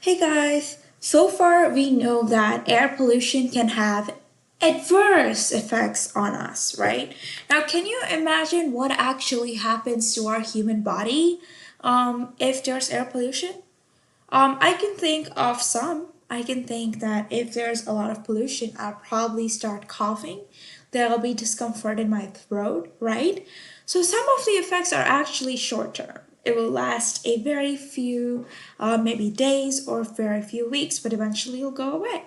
Hey guys, so far we know that air pollution can have adverse effects on us, right? Now, can you imagine what actually happens to our human body if there's air pollution? I can think of some. I can think that if there's a lot of pollution, I'll probably start coughing. There'll be discomfort in my throat, right? So some of the effects are actually short term. It will last a very few, maybe days or very few weeks, but eventually it'll go away.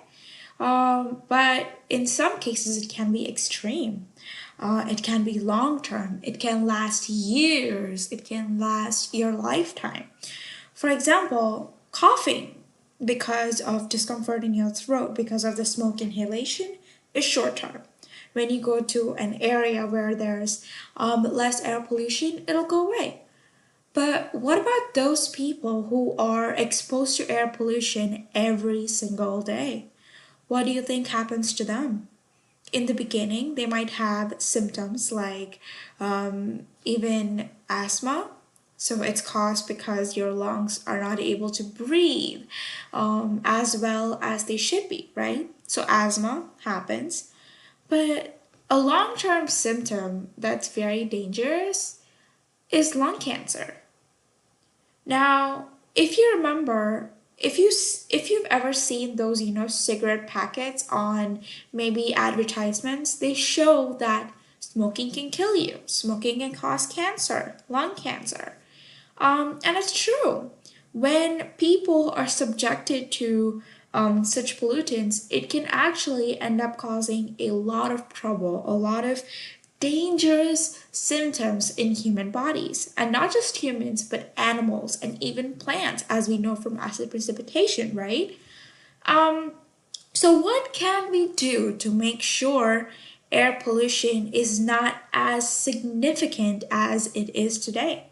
But in some cases, it can be extreme. It can be long term. It can last years. It can last your lifetime. For example, coughing because of discomfort in your throat because of the smoke inhalation is short term. When you go to an area where there's less air pollution, it'll go away. But what about those people who are exposed to air pollution every single day? What do you think happens to them? In the beginning, they might have symptoms like even asthma. So it's caused because your lungs are not able to breathe as well as they should be, right? So asthma happens. But a long term symptom that's very dangerous is lung cancer. Now, if you remember, if you've ever seen those cigarette packets on maybe advertisements, they show that smoking can kill you. Smoking can cause cancer, lung cancer. And it's true. When people are subjected to such pollutants, it can actually end up causing a lot of trouble, a lot of dangerous symptoms in human bodies. And not just humans, but animals and even plants, as we know from acid precipitation, right? Um, so, what can we do to make sure air pollution is not as significant as it is today?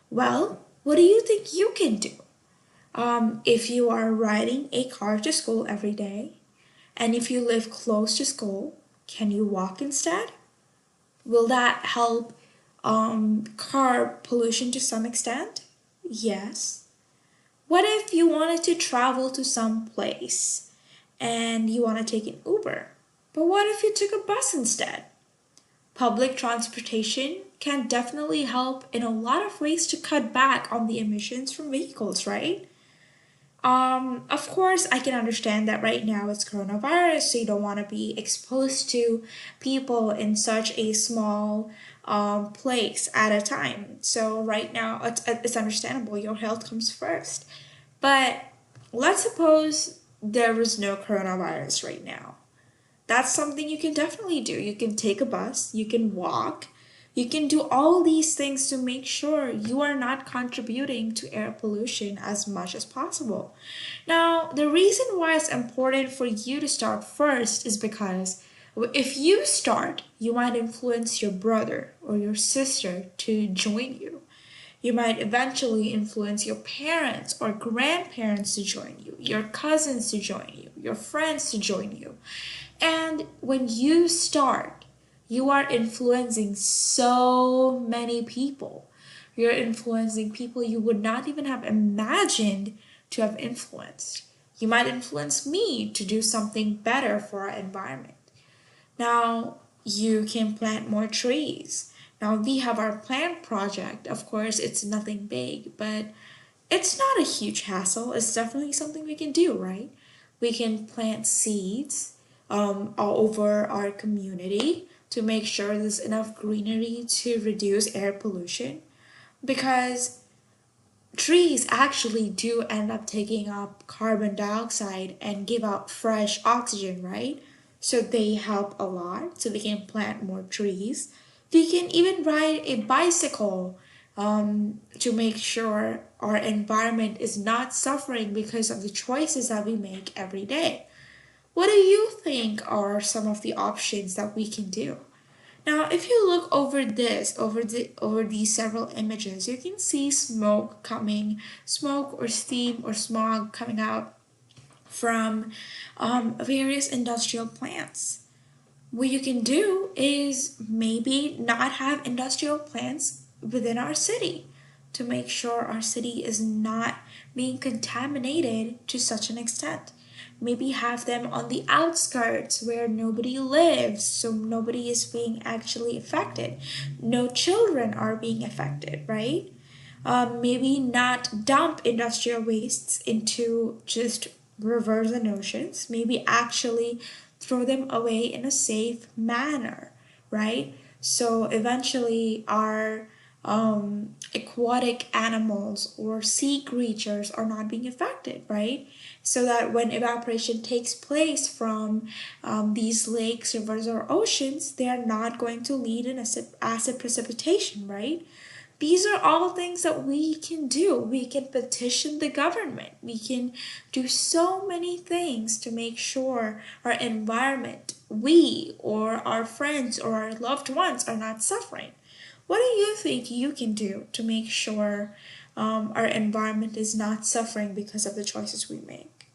Well, what do you think you can do? If you are riding a car to school every day, and if you live close to school, can you walk instead? Will that help car pollution to some extent? Yes. What if you wanted to travel to some place and you want to take an Uber? But what if you took a bus instead? Public transportation can definitely help in a lot of ways to cut back on the emissions from vehicles, right? Of course, I can understand that right now it's coronavirus, so you don't want to be exposed to people in such a small place at a time. So right now, it's understandable. Your health comes first. But let's suppose there was no coronavirus right now. That's something you can definitely do. You can take a bus, you can walk, you can do all these things to make sure you are not contributing to air pollution as much as possible. Now, the reason why it's important for you to start first is because if you start, you might influence your brother or your sister to join you. You might eventually influence your parents or grandparents to join you, your cousins to join you, your friends to join you. And when you start, you are influencing so many people. You're influencing people you would not even have imagined to have influenced. You might influence me to do something better for our environment. Now, you can plant more trees. Now, we have our plant project. Of course, it's nothing big, but it's not a huge hassle. It's definitely something we can do, right? We can plant seeds all over our community to make sure there's enough greenery to reduce air pollution because trees actually do end up taking up carbon dioxide and give out fresh oxygen, right? So they help a lot. So we can plant more trees. We can even ride a bicycle to make sure our environment is not suffering because of the choices that we make every day. What do you think are some of the options that we can do? Now, if you look over over these several images, you can see smoke or steam or smog coming out from various industrial plants. What you can do is maybe not have industrial plants within our city to make sure our city is not being contaminated to such an extent. Maybe have them on the outskirts where nobody lives, so nobody is being actually affected. No children are being affected, right? Maybe not dump industrial wastes into just rivers and oceans, maybe actually throw them away in a safe manner, right? So eventually, our aquatic animals or sea creatures are not being affected, right? So that when evaporation takes place from these lakes, rivers, or oceans, they are not going to lead in acid precipitation, right? These are all things that we can do. We can petition the government. We can do so many things to make sure our environment, we or our friends or our loved ones are not suffering. What do you think you can do to make sure our environment is not suffering because of the choices we make?